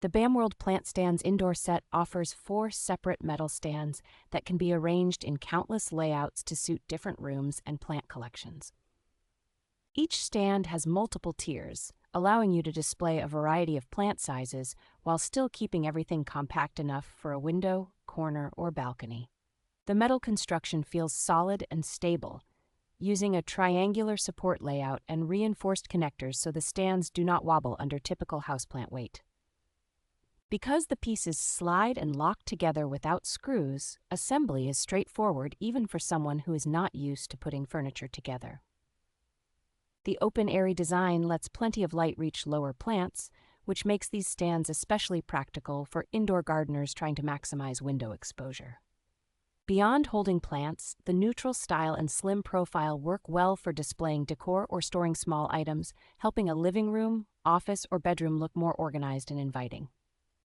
The Bamworld plant stands indoor set offers 4 separate metal stands that can be arranged in countless layouts to suit different rooms and plant collections. Each stand has multiple tiers, allowing you to display a variety of plant sizes while still keeping everything compact enough for a window, corner, or balcony. The metal construction feels solid and stable, using a triangular support layout and reinforced connectors so the stands do not wobble under typical houseplant weight. Because the pieces slide and lock together without screws, assembly is straightforward even for someone who is not used to putting furniture together. The open, airy design lets plenty of light reach lower plants, which makes these stands especially practical for indoor gardeners trying to maximize window exposure. Beyond holding plants, the neutral style and slim profile work well for displaying decor or storing small items, helping a living room, office, or bedroom look more organized and inviting.